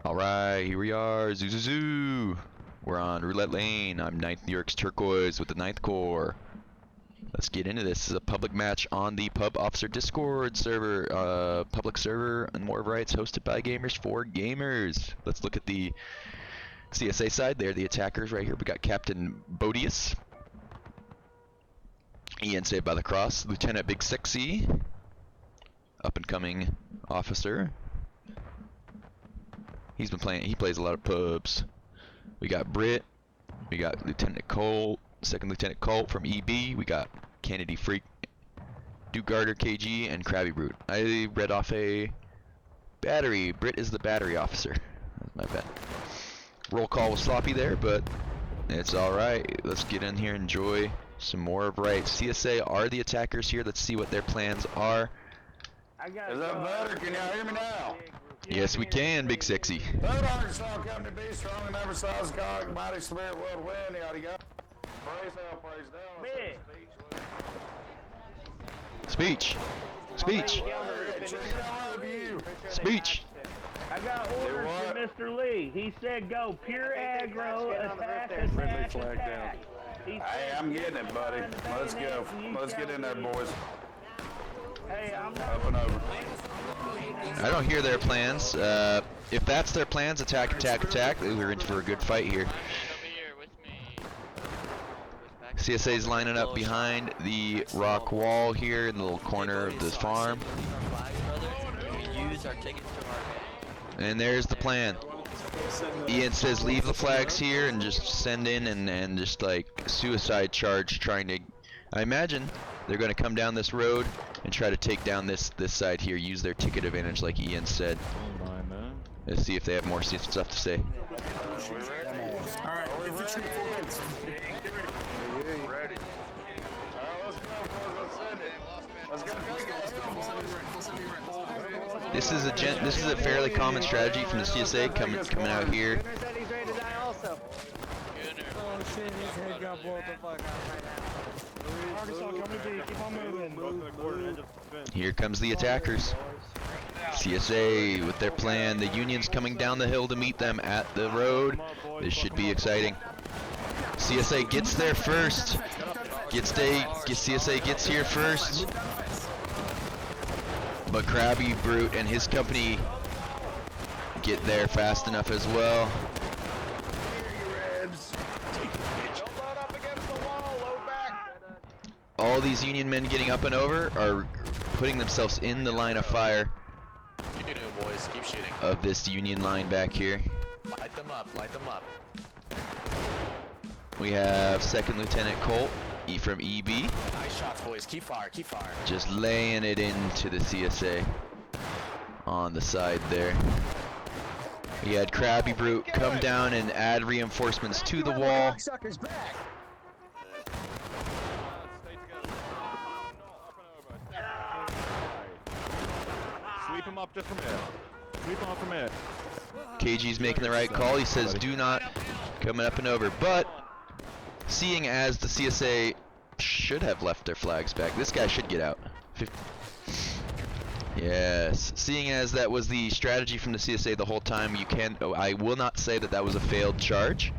Alright, here we are. Zoo zoo zoo. We're on Roulette Lane. I'm Lt.terkoiz with the 9th Corps. Let's get into this. This is a public match on the Pub Officer Discord server, public server and more rights hosted by gamers for gamers. Let's look at the CSA side. They're the attackers right here. We got Captain Bodeus, Ian Saved by the Cross, Lieutenant Big Sexy, up and coming officer. He's been playing. He plays a lot of pubs. We got Brit. We got Lieutenant Colt, Second Lieutenant Colt from EB. We got KennedyFREAK, Gardner KG, and Crabbybrute. I read off a battery. Brit is the battery officer. That's my bad. Roll call was sloppy there, but it's all right. Let's get in here and enjoy some more of rights. CSA are the attackers here. Let's see what their plans are. Is that better? Can y'all hear me now? Yes, we can, Big Sexy. Third Arkansas Company be strong and never size cock, mighty spirit will win. Y'all got praise out, praise down. Speech. Speech. Speech. I got orders from Mr. Lee. He said go pure aggro, attack, attack, attack. Hey, I'm getting it, buddy. Let's go. Let's get in there, boys. Hey, I'm not up and over. I don't hear their plans. If that's their plans, attack, attack, attack. We're in for a good fight here. CSA's lining up behind the rock wall here in the little corner of this farm. And there's the plan. Ian says leave the flags here and just send in and just like suicide charge, trying to, I imagine they're going to come down this road and try to take down this side here, use their ticket advantage like Ian said. Let's see if they have more stuff to say. Alright, ready. This is a fairly common strategy from the CSA coming out here. Here comes the attackers. CSA with their plan. The Union's coming down the hill to meet them at the road. This should be exciting. CSA gets there first. CSA gets here first. But Crabbybrute and his company get there fast enough as well. All these Union men getting up and over are putting themselves in the line of fire of this Union line back here. Light them up, light them up. We have Second Lieutenant Colt from EB. Nice shots, boys. Keep fire, keep fire. Just laying it into the CSA on the side there. We had Crabbybrute come down and add reinforcements to the wall. Sweep him up just from here. Sweep him up from here. KG's making the right call. He says do not coming up and over. But seeing as the CSA should have left their flags back, this guy should get out. Yes. Seeing as that was the strategy from the CSA the whole time, I will not say that that was a failed charge.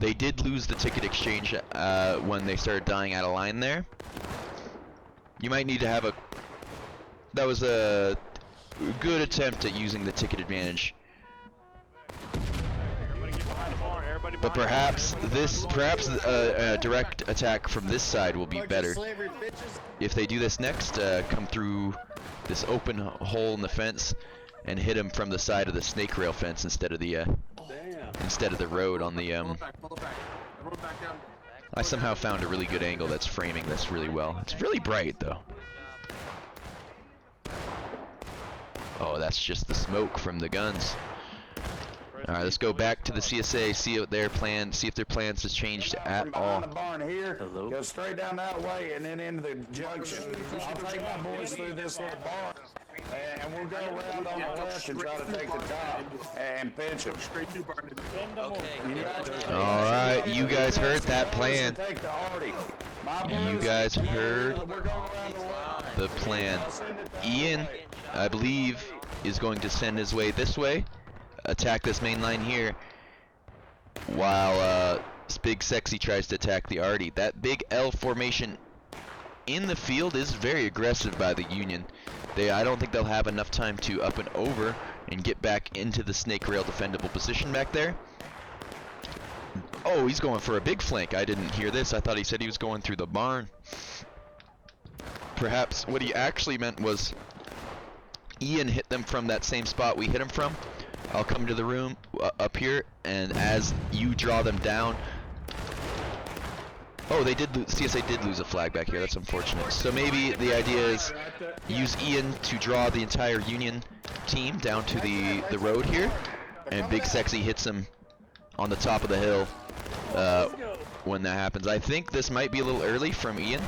They did lose the ticket exchange when they started dying out of line there. You might need to have a... That was a good attempt at using the ticket advantage. But perhaps a direct attack from this side will be better. If they do this next, come through this open hole in the fence and hit him from the side of the snake rail fence instead of the road on the I somehow found a really good angle that's framing this really well. It's really bright though. Oh, that's just the smoke from the guns. Alright, let's go back to the CSA, see what their plan, see if their plans has changed at all. The barn here, go straight down that way and then into the junction. I'll take my boys through this little barn and we'll go around on the left and try to take the top and pinch them. Alright, you guys heard that plan. You guys heard the plan. Ian, I believe, is going to send his way this way. attack this main line here, while Big Sexy tries to attack the Artie. That big L formation in the field is very aggressive by the Union. I don't think they'll have enough time to up and over and get back into the snake rail defendable position back there. Oh, he's going for a big flank. I didn't hear this. I thought he said he was going through the barn. Perhaps what he actually meant was Ian hit them from that same spot we hit him from. I'll come to the room up here, and as you draw them down. Oh, they did. CSA did lose a flag back here. That's unfortunate. So maybe the idea is use Ian to draw the entire Union team down to the road here, and Big Sexy hits him on the top of the hill when that happens. I think this might be a little early from Ian.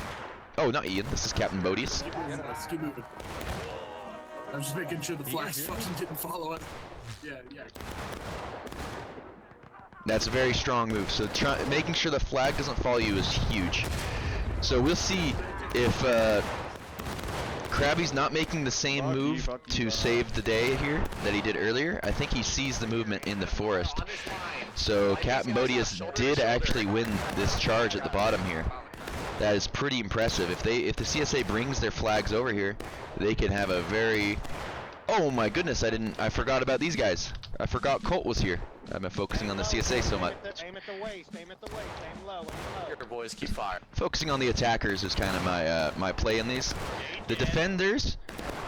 Oh, not Ian. This is Captain Bodeus. I'm just making sure the flags fucking didn't follow us. Yeah. That's a very strong move. So making sure the flag doesn't follow you is huge. So we'll see if Crabby's not making the same move to save the day here that he did earlier. I think he sees the movement in the forest. So Captain Bodeus did actually win this charge at the bottom here. That is pretty impressive. If the CSA brings their flags over here, they can have a very... Oh my goodness, I forgot about these guys. I forgot Colt was here. I've been focusing on the CSA so much. Aim at the waist, aim low, Your boys keep fire. Focusing on the attackers is kind of my play in these. The defenders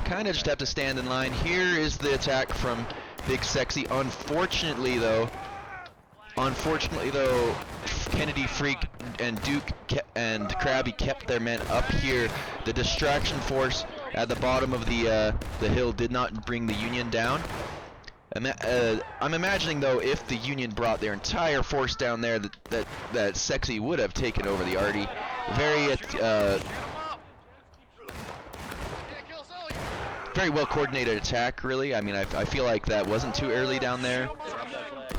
kind of just have to stand in line. Here is the attack from Big Sexy. Unfortunately though, KennedyFREAK and Duke and Crabby kept their men up here. The distraction force at the bottom of the hill did not bring the Union down. I'm imagining though, if the Union brought their entire force down there, that Sexy would have taken over the Artie. Very well coordinated attack, really. I mean, I feel like that wasn't too early down there.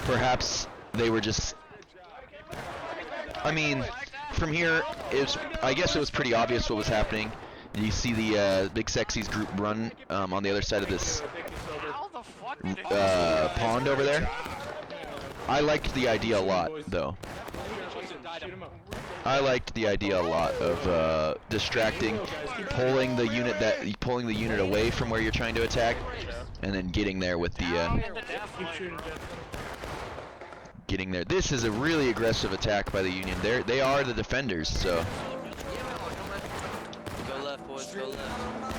Perhaps they were just... I mean, from here, I guess it was pretty obvious what was happening. You see the Big Sexy's group run on the other side of this pond over there. I liked the idea a lot, though. I liked the idea a lot of distracting, pulling the unit away from where you're trying to attack, and then getting there with the getting there. This is a really aggressive attack by the Union. They are the defenders, so. Go left, boys. Go left.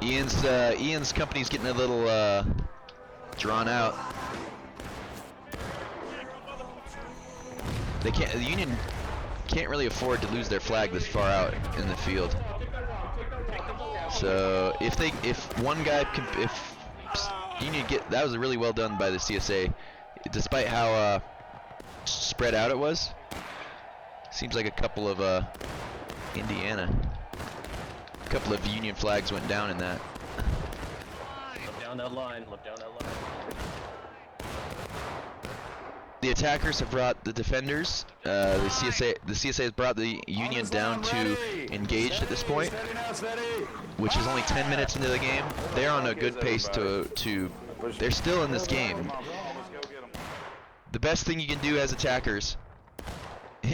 Ian's company's getting a little drawn out. The Union can't really afford to lose their flag this far out in the field. So if one guy can, if Union that was really well done by the CSA, despite how spread out it was. Seems like a couple of a couple of Union flags went down in that. Look down that line. The attackers have brought the defenders. The CSA has brought the Union down to engaged at this point, which is only 10 minutes into the game. They're on a good pace to they're still in this game. The best thing you can do as attackers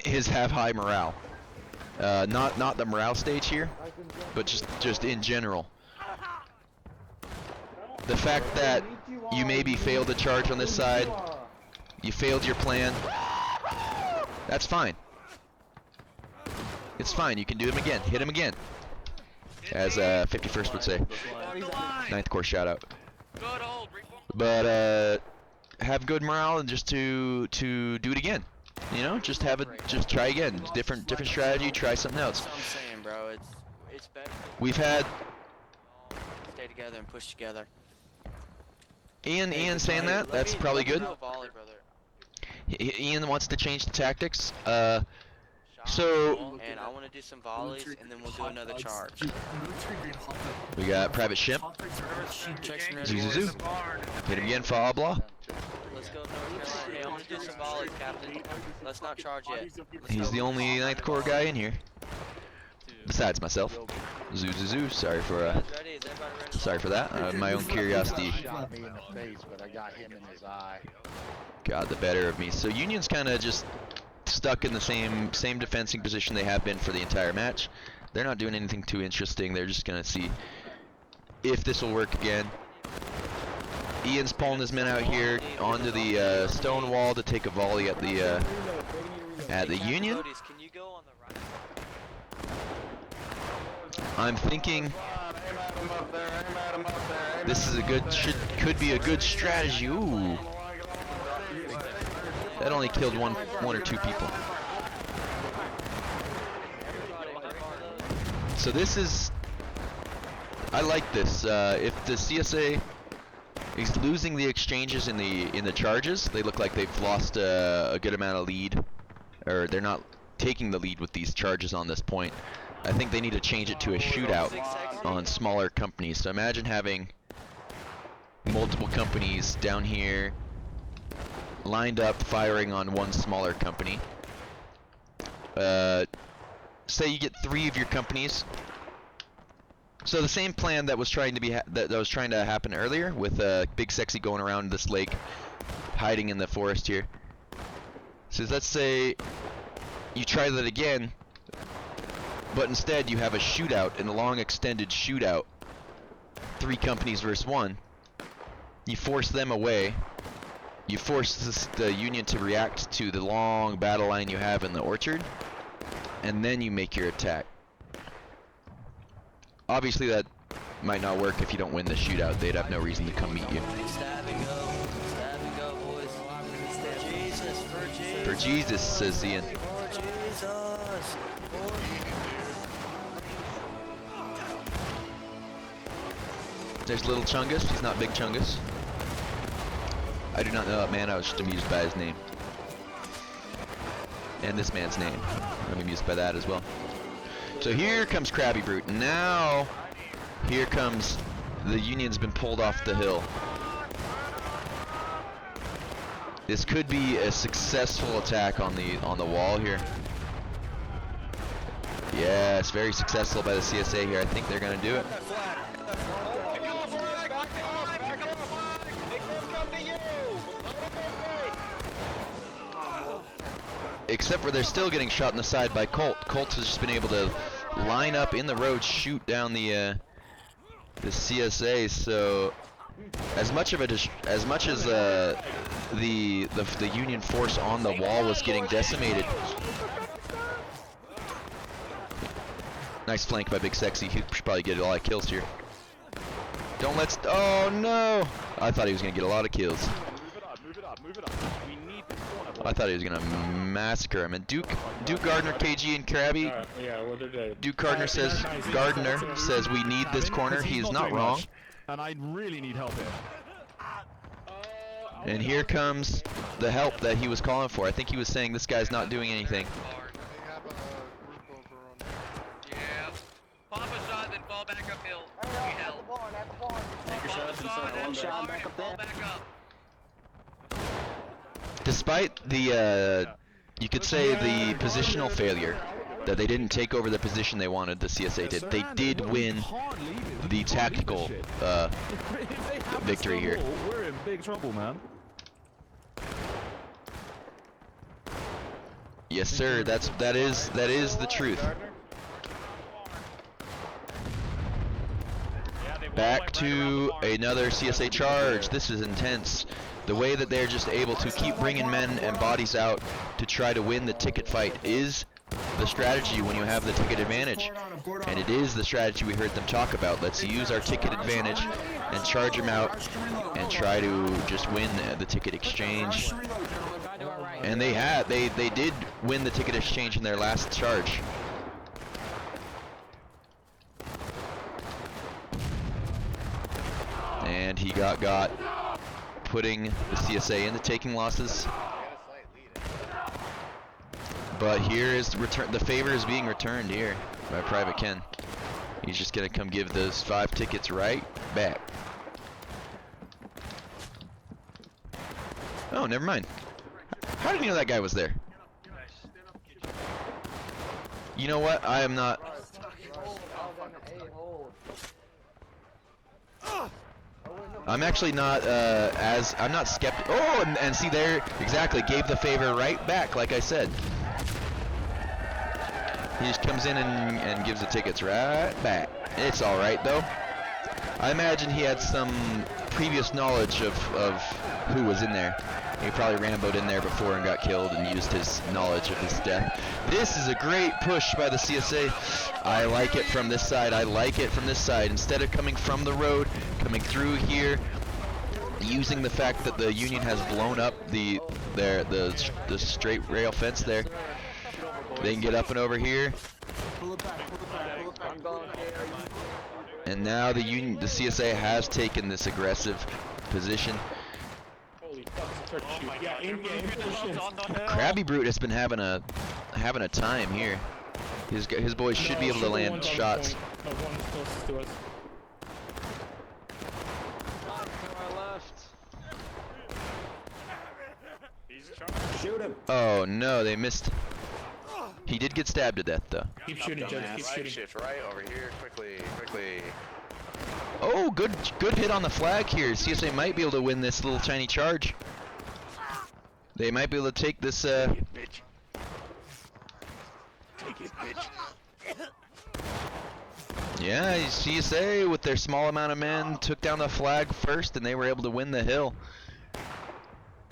is have high morale. Not the morale stage here, but just in general. The fact that you maybe failed a charge on this side, you failed your plan, that's fine. It's fine, you can do them again, hit them again. As 51st would say. 9th Corps shout out. But have good morale and just to do it again. You know, just try again. Different strategy, try something else. That's what I'm saying, bro. It's better. We've had Stay together and push together. Ian saying that. That's probably good. Volley, brother. Ian wants to change the tactics. So And I want to do some volleys, and then we'll do another charge. we got Private Shimp. Zuzuzu. Hit him again, fa blah. Let's go North Carolina. Hey, I'm gonna do some volleys, Captain. Let's not charge yet. He's the only 9th Corps guy in here. Dude, besides myself. Zoo. Sorry for Guys ready? Is everybody ready? sorry for that. My own curiosity Shot me in the face, but I got him in his eye. got the better of me. So Union's kind of just stuck in the same defending position they have been for the entire match. They're not doing anything too interesting. They're just gonna see if this will work again. Ian's pulling his men out here onto the stone wall to take a volley at the Union. Bodeus, can you go on the right? I'm thinking this is a good could be a good strategy. Ooh, that only killed one or two people. So this is, I like this. If the CSA is losing the exchanges in the charges, they look like they've lost a good amount of lead, or they're not taking the lead with these charges on this point. I think they need to change it to a shootout on smaller companies. So imagine having multiple companies down here lined up firing on one smaller company. Say you get 3 of your companies. So the same plan that was trying to be that was trying to happen earlier with Big Sexy going around this lake, hiding in the forest here. So let's say you try that again, but instead you have a shootout, in a long extended shootout. 3 companies versus 1. You force them away. You force the Union to react to the long battle line you have in the orchard, and then you make your attack. Obviously that might not work if you don't win the shootout. They'd have no reason to come meet you. Stab and go, boys. For Jesus, for Jesus. For Jesus, says Ian. For Jesus. There's Little Chungus. He's not Big Chungus. I do not know that man. I was just amused by his name. And this man's name. I'm amused by that as well. So here comes Crabbybrute. Now, here comes the Union's been pulled off the hill. This could be a successful attack on the wall here. Yes, very successful by the CSA here. I think they're gonna do it. Except for they're still getting shot in the side by Colt. Colt has just been able to line up in the road, shoot down the CSA. So as much as the Union force on the wall was getting decimated. Nice flank by Big Sexy. He should probably get a lot of kills here. Don't let's. Oh no! I thought he was gonna get a lot of kills. Move it up. We need this corner. I thought he was gonna massacre him. And Duke Gardner KG and Crabby. Yeah, well, they're dead. Duke Gardner says we need this corner. He is not wrong. And I really need help here. And here comes the help that he was calling for. I think he was saying this guy's not doing anything. Yeah. Pop a shot, then fall back uphill. Pop a shot, then fall back up. Despite the, you could say the positional failure, that they didn't take over the position they wanted, the CSA did. They did win the tactical victory here. We're in big trouble, man. Yes, sir. That is the truth. Back to another CSA charge. This is intense. The way that they're just able to keep bringing men and bodies out to try to win the ticket fight is the strategy when you have the ticket advantage. And it is the strategy we heard them talk about. Let's use our ticket advantage and charge them out and try to just win the ticket exchange. And they did win the ticket exchange in their last charge. And he got putting the CSA into taking losses. But here is the favor is being returned here by Private Ken. He's just gonna come give those 5 tickets right back. Oh, never mind. How did you know that guy was there? You know what? I am not. I'm actually not I'm not skeptical. Oh, and see there, exactly, gave the favor right back, like I said. He just comes in and gives the tickets right back. It's all right though. I imagine he had some previous knowledge of who was in there. He probably Rambo'd in there before and got killed and used his knowledge of his death. This is a great push by the CSA. I like it from this side. I like it from this side. Instead of coming from the road, coming through here, using the fact that the Union has blown up the straight rail fence there. They can get up and over here. And now the CSA has taken this aggressive position. Crabbybrute has been having a time here. His boys should be able to land shots. Shoot him. Oh no, they missed. He did get stabbed to death though. Keep shooting, Judge. Keep shooting. Shift right over here, quickly. Oh, good hit on the flag here. CSA might be able to win this little tiny charge. They might be able to take this. Take it, bitch. Yeah, CSA with their small amount of men took down the flag first, and they were able to win the hill.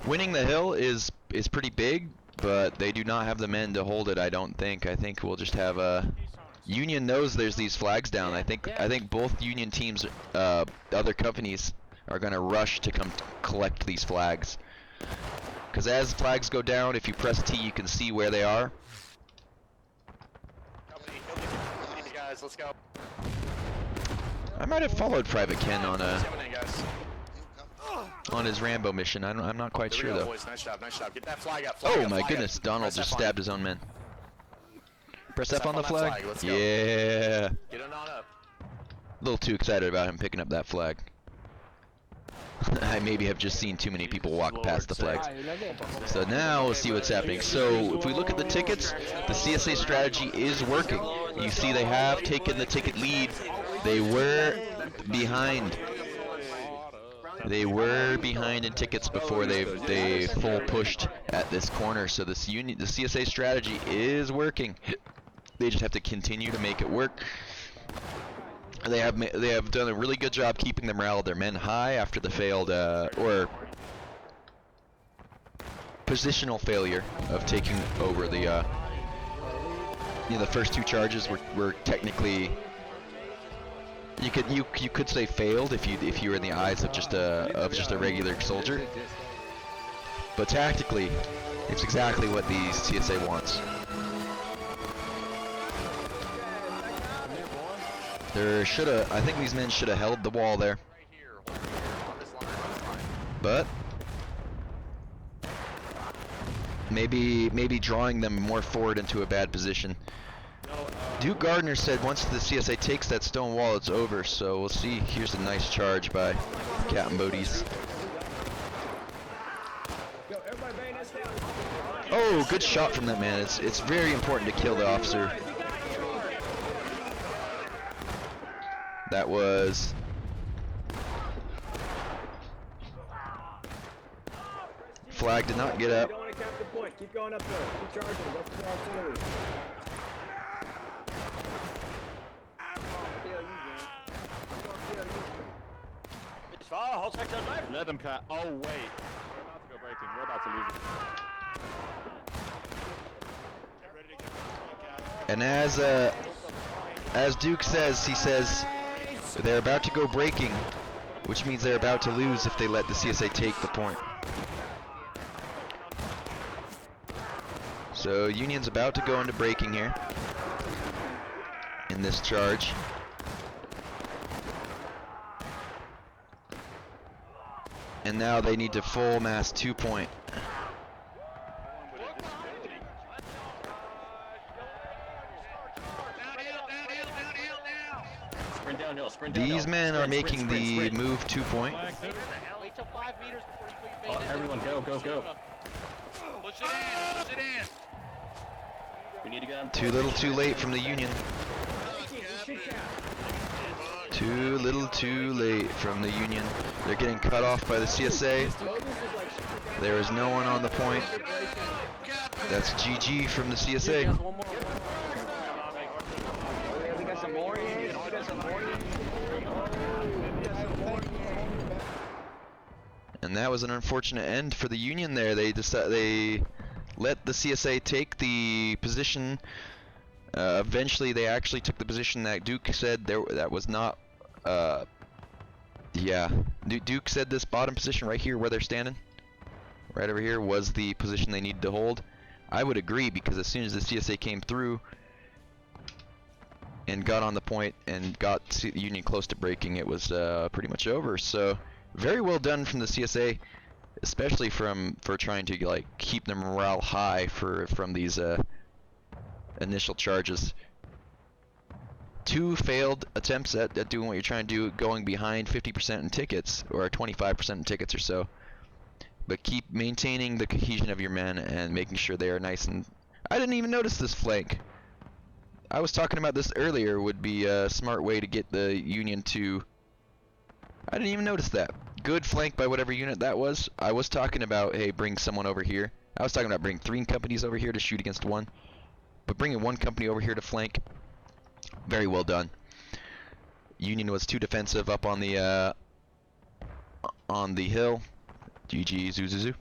Winning the hill is pretty big, but they do not have the men to hold it. I don't think. I think we'll just have Union knows there's these flags down. I think both Union teams, other companies, are gonna rush to come collect these flags. Because as flags go down, if you press T, you can see where they are. Guys, let's go. I might have followed Private Ken on his Rambo mission. I'm not quite sure though. Boys. Nice job. Get that flag up. Oh my goodness, Donald just stabbed his own men. Press F on the flag. Let's go. Yeah. Get it on up. A little too excited about him picking up that flag. I maybe have just seen too many people walk past the flags. So now we'll see what's happening. So if we look at the tickets, the CSA strategy is working. You see they have taken the ticket lead. They were behind. They were behind in tickets before they full pushed at this corner. So the CSA strategy is working. They just have to continue to make it work. They have done a really good job keeping the morale of their men high after the failed or positional failure of taking over the the first two charges were technically you could say failed if you were in the eyes of just a regular soldier, but tactically it's exactly what the CSA wants. I think these men should have held the wall there. But maybe drawing them more forward into a bad position. Duke Gardner said once the CSA takes that stone wall, it's over. So we'll see. Here's a nice charge by Captain Bodeus. Oh, good shot from that man. It's very important to kill the officer. That was flag did not get up. Keep going up there. Keep charging. What's the artillery? Let them cut. Oh wait, we're about to go breaking. We're about to lose it. And as Duke says, he says they're about to go breaking, which means they're about to lose if they let the CSA take the point. So Union's about to go into breaking here in this charge. And now they need to full mass 2 point. These men are making the move 2 point. Wait till 5 meters before you Everyone go. Push it in. Too little too late from the Union. Too little too late from the Union. They're getting cut off by the CSA. There is no one on the point. That's GG from the CSA. And that was an unfortunate end for the Union there. They let the CSA take the position. Eventually, they actually took the position that Duke said that was not. Yeah, Duke said this bottom position right here, where they're standing, right over here, was the position they needed to hold. I would agree, because as soon as the CSA came through and got on the point and got the Union close to breaking, it was pretty much over. So very well done from the CSA, especially for trying to like keep their morale high from these initial charges. 2 failed attempts at doing what you're trying to do, going behind 50% in tickets, or 25% in tickets or so. But keep maintaining the cohesion of your men and making sure they are nice and... I didn't even notice this flank. I was talking about this earlier, would be a smart way to get the Union to... I didn't even notice that. Good flank by whatever unit that was. I was talking about, hey, bring someone over here. I was talking about bringing 3 companies over here to shoot against 1. But bringing 1 company over here to flank, very well done. Union was too defensive up on the hill. GG, Zuzuzu.